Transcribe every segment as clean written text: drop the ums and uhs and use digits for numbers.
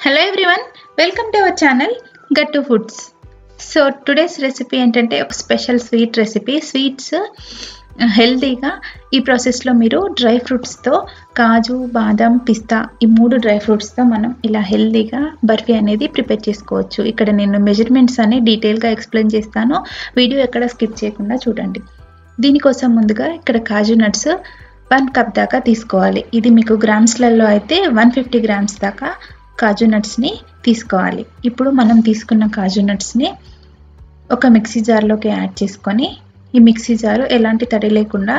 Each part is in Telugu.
Hello everyone, welcome to our channel Gattu Foods. So today's recipe ఏంటంటే ఒక స్పెషల్ స్వీట్ రెసిపీ. స్వీట్స్ హెల్తీగా ఈ ప్రాసెస్లో మీరు డ్రై ఫ్రూట్స్తో కాజు, బాదం, పిస్తా ఈ మూడు డ్రై ఫ్రూట్స్తో మనం ఇలా హెల్తీగా బర్ఫీ అనేది ప్రిపేర్ చేసుకోవచ్చు. ఇక్కడ నేను మెజర్మెంట్స్ అన్ని డీటెయిల్గా ఎక్స్ప్లెయిన్ చేస్తాను. వీడియో ఎక్కడ స్కిప్ చేయకుండా చూడండి. దీనికోసం ముందుగా ఇక్కడ కాజు నట్స్ 1 కప్ దాకా తీసుకోవాలి. ఇది మీకు గ్రామ్స్లలో అయితే 150 గ్రామ్స్ దాకా కాజు నట్స్ని తీసుకోవాలి. ఇప్పుడు మనం తీసుకున్న కాజు నట్స్ని ఒక మిక్సీ జార్లోకి యాడ్ చేసుకొని, ఈ మిక్సీ జారు ఎలాంటి తడి లేకుండా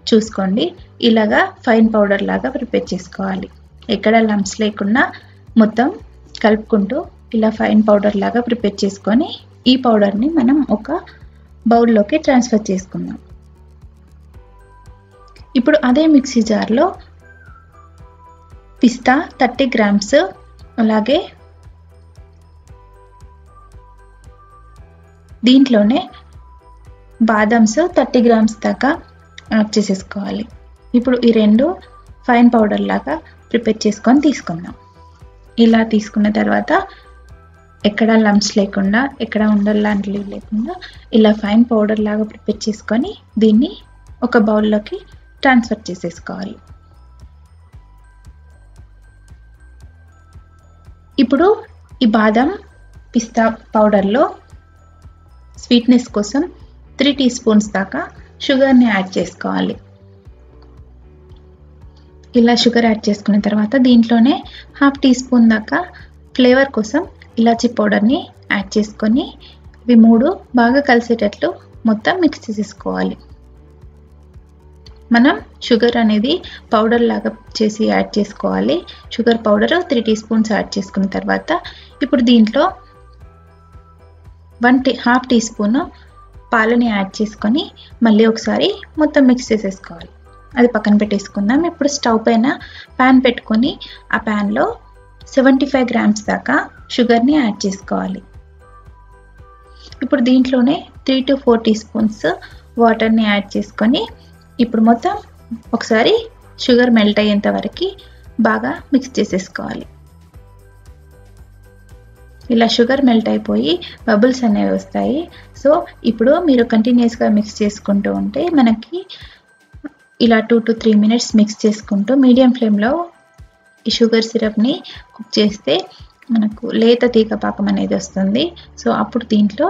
చూసుకోండి. ఇలాగా ఫైన్ పౌడర్ లాగా ప్రిపేర్ చేసుకోవాలి. ఎక్కడ లంప్స్ లేకుండా మొత్తం కలుపుకుంటూ ఇలా ఫైన్ పౌడర్ లాగా ప్రిపేర్ చేసుకొని ఈ పౌడర్ని మనం ఒక బౌల్లోకి ట్రాన్స్ఫర్ చేసుకుందాం. ఇప్పుడు అదే మిక్సీ జార్లో పిస్తా 30 గ్రామ్స్, అలాగే దీంట్లోనే బాదమ్స్ 30 గ్రామ్స్ దాకా యాడ్ చేసేసుకోవాలి. ఇప్పుడు ఈ రెండు ఫైన్ పౌడర్ లాగా ప్రిపేర్ చేసుకొని తీసుకుందాం. ఇలా తీసుకున్న తర్వాత ఎక్కడ లంప్స్ లేకుండా, ఎక్కడ ఉండలాంటివి లేకుండా ఇలా ఫైన్ పౌడర్ లాగా ప్రిపేర్ చేసుకొని దీన్ని ఒక బౌల్లోకి ట్రాన్స్ఫర్ చేసేసుకోవాలి. ఇప్పుడు ఈ బాదం, పిస్తా పౌడర్లో స్వీట్నెస్ కోసం 3 టీ స్పూన్స్ దాకా షుగర్ని యాడ్ చేసుకోవాలి. ఇలా షుగర్ యాడ్ చేసుకున్న తర్వాత దీంట్లోనే 1/2 టీ స్పూన్ దాకా ఫ్లేవర్ కోసం ఇలాచి పౌడర్ని యాడ్ చేసుకొని ఇవి మూడు బాగా కలిసేటట్లు మొత్తం మిక్స్ చేసేసుకోవాలి. మనం షుగర్ అనేది పౌడర్ లాగా చేసి యాడ్ చేసుకోవాలి. Sugar powder 3 teaspoons add చేసుకున్న తర్వాత ఇప్పుడు దీంట్లో 1/2 టీ స్పూన్ పాలని యాడ్ చేసుకొని మళ్ళీ ఒకసారి మొత్తం మిక్స్ చేసేసుకోవాలి. అది పక్కన పెట్టేసుకుందాం. ఇప్పుడు స్టవ్ పైన ప్యాన్ పెట్టుకొని ఆ ప్యాన్లో 75 గ్రామ్స్ దాకా షుగర్ని యాడ్ చేసుకోవాలి. ఇప్పుడు దీంట్లోనే 3 to 4 టీ స్పూన్స్ వాటర్ని యాడ్ చేసుకొని ఇప్పుడు మొత్తం ఒకసారి షుగర్ మెల్ట్ అయ్యేంత వరకు బాగా మిక్స్ చేసేసుకోవాలి. ఇలా షుగర్ మెల్ట్ అయిపోయి బబుల్స్ అనేవి వస్తాయి. సో ఇప్పుడు మీరు కంటిన్యూస్గా మిక్స్ చేసుకుంటూ ఉంటే మనకి ఇలా 2 to 3 మినిట్స్ మిక్స్ చేసుకుంటూ మీడియం ఫ్లేమ్లో ఈ షుగర్ సిరప్ని కుక్ చేస్తే మనకు లేత తీగ పాకం అనేది వస్తుంది. సో అప్పుడు దీంట్లో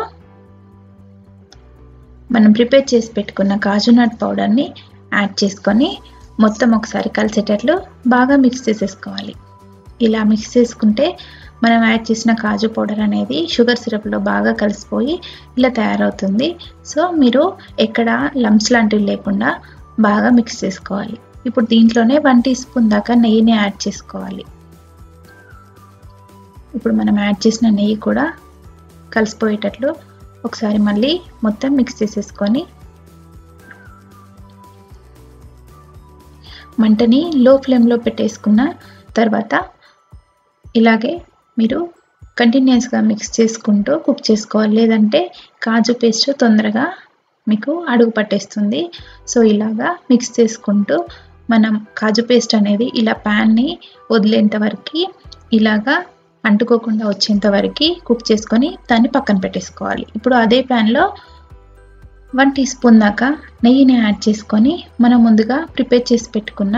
మనం ప్రిపేర్ చేసి పెట్టుకున్న కాజు నట్ పౌడర్ని యాడ్ చేసుకొని మొత్తం ఒకసారి కలిసేటట్లు బాగా మిక్స్ చేసేసుకోవాలి. ఇలా మిక్స్ చేసుకుంటే మనం యాడ్ చేసిన కాజు పౌడర్ అనేది షుగర్ సిరప్లో బాగా కలిసిపోయి ఇలా తయారవుతుంది. సో మీరు ఎక్కడ లంప్స్ లాంటివి లేకుండా బాగా మిక్స్ చేసుకోవాలి. ఇప్పుడు దీంట్లోనే 1 టీ స్పూన్ దాకా నెయ్యిని యాడ్ చేసుకోవాలి. ఇప్పుడు మనం యాడ్ చేసిన నెయ్యి కూడా కలిసిపోయేటట్లు ఒకసారి మళ్ళీ మొత్తం మిక్స్ చేసేసుకొని మంటని లో ఫ్లేమ్లో పెట్టేసుకున్న తర్వాత ఇలాగే మీరు కంటిన్యూస్గా మిక్స్ చేసుకుంటూ కుక్ చేసుకోవాలి. లేదంటే కాజు పేస్ట్ తొందరగా మీకు అడుగు పట్టేస్తుంది. సో ఇలాగా మిక్స్ చేసుకుంటూ మనం కాజు పేస్ట్ అనేది ఇలా ప్యాన్ని వదిలేంత వరకు ఇలాగా అంటుకోకుండా వచ్చేంత వరకు కుక్ చేసుకొని దాన్ని పక్కన పెట్టేసుకోవాలి. ఇప్పుడు అదే ప్యాన్లో 1 టీ స్పూన్ దాకా నెయ్యిని యాడ్ చేసుకొని మనం ముందుగా ప్రిపేర్ చేసి పెట్టుకున్న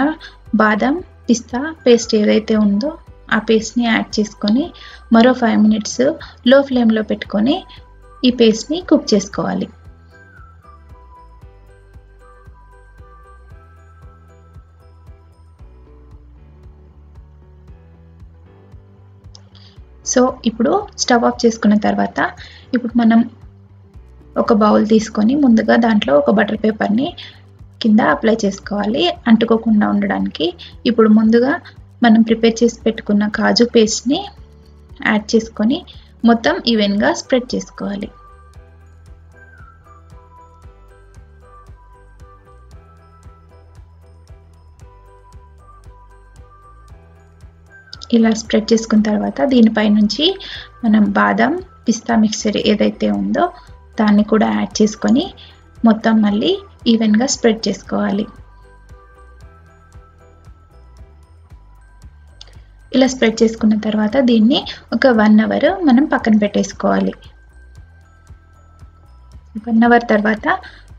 బాదం, పిస్తా పేస్ట్ ఏదైతే ఉందో ఆ పేస్ట్ని యాడ్ చేసుకొని మరో 5 మినిట్స్ లో ఫ్లేమ్లో పెట్టుకొని ఈ పేస్ట్ని కుక్ చేసుకోవాలి. సో ఇప్పుడు స్టవ్ ఆఫ్ చేసుకున్న తర్వాత ఇప్పుడు మనం ఒక బౌల్ తీసుకొని ముందుగా దాంట్లో ఒక బటర్ పేపర్ని కింద అప్లై చేసుకోవాలి అంటుకోకుండా ఉండడానికి. ఇప్పుడు ముందుగా మనం ప్రిపేర్ చేసి పెట్టుకున్న కాజు పేస్ట్ని యాడ్ చేసుకొని మొత్తం ఈవెన్గా స్ప్రెడ్ చేసుకోవాలి. ఇలా స్ప్రెడ్ చేసుకున్న తర్వాత దీనిపై నుంచి మనం బాదం, పిస్తా మిక్చర్ ఏదైతే ఉందో దాన్ని కూడా యాడ్ చేసుకొని మొత్తం మళ్ళీ ఈవెన్గా స్ప్రెడ్ చేసుకోవాలి. ఇలా స్ప్రెడ్ చేసుకున్న తర్వాత దీన్ని ఒక 1 అవర్ మనం పక్కన పెట్టేసుకోవాలి. 1 అవర్ తర్వాత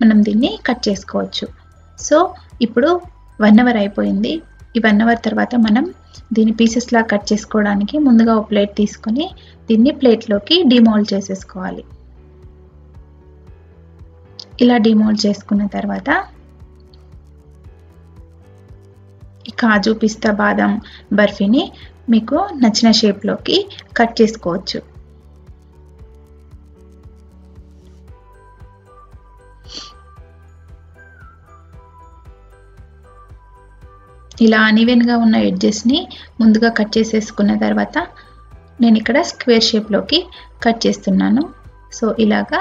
మనం దీన్ని కట్ చేసుకోవచ్చు. సో ఇప్పుడు 1 అవర్ అయిపోయింది. ఈ 1 అవర్ తర్వాత మనం దీన్ని పీసెస్ లా కట్ చేసుకోవడానికి ముందుగా ఒక ప్లేట్ తీసుకొని దీన్ని ప్లేట్లోకి డిమోల్డ్ చేసేసుకోవాలి. ఇలా డిమోల్డ్ చేసుకున్న తర్వాత ఈ కాజు, పిస్తా, బాదం, బర్ఫీని మీకు నచ్చిన షేప్లోకి కట్ చేసుకోవచ్చు. ఇలా అన్ఈవెన్గా ఉన్న ఎడ్జెస్ని ముందుగా కట్ చేసేసుకున్న తర్వాత నేను ఇక్కడ స్క్వేర్ షేప్లోకి కట్ చేస్తున్నాను. సో ఇలాగా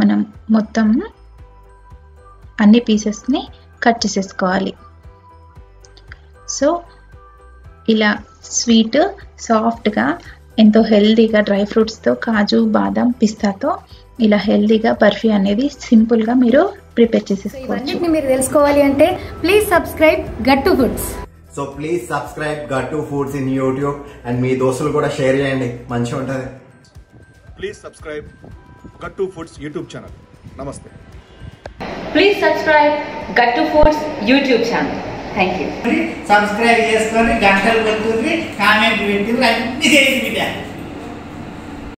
మనం మొత్తం అన్ని పీసెస్ని కట్ చేసేసుకోవాలి. సో ఇలా స్వీట్ సాఫ్ట్గా ఎంతో హెల్దీగా డ్రై ఫ్రూట్స్తో కాజు, బాదం, పిస్తాతో ఇలా హెల్దీగా బర్ఫీ అనేది సింపుల్గా మీరు ప్రిపేర్ చేసేసుకోవచ్చు. మీరు తెలుసుకోవాలి అంటే ప్లీజ్ సబ్స్క్రైబ్ గట్టు ఫుడ్స్. సో ప్లీజ్ సబ్స్క్రైబ్ గట్టు ఫుడ్స్ ఇన్ యూట్యూబ్ అండ్ మీ దోస్తులు కూడా షేర్ చేయండి, మంచిగా ఉంటుంది. ప్లీజ్ సబ్స్క్రైబ్ గట్టు ఫుడ్స్ యూట్యూబ్ ఛానల్. నమస్తే. ప్లీజ్ సబ్స్క్రైబ్ గట్టు foods YouTube channel. Thank you. Subscribe చేసుకొని గంటలు కొట్టుకుని కామెంట్ పెట్టి అన్ని చేసి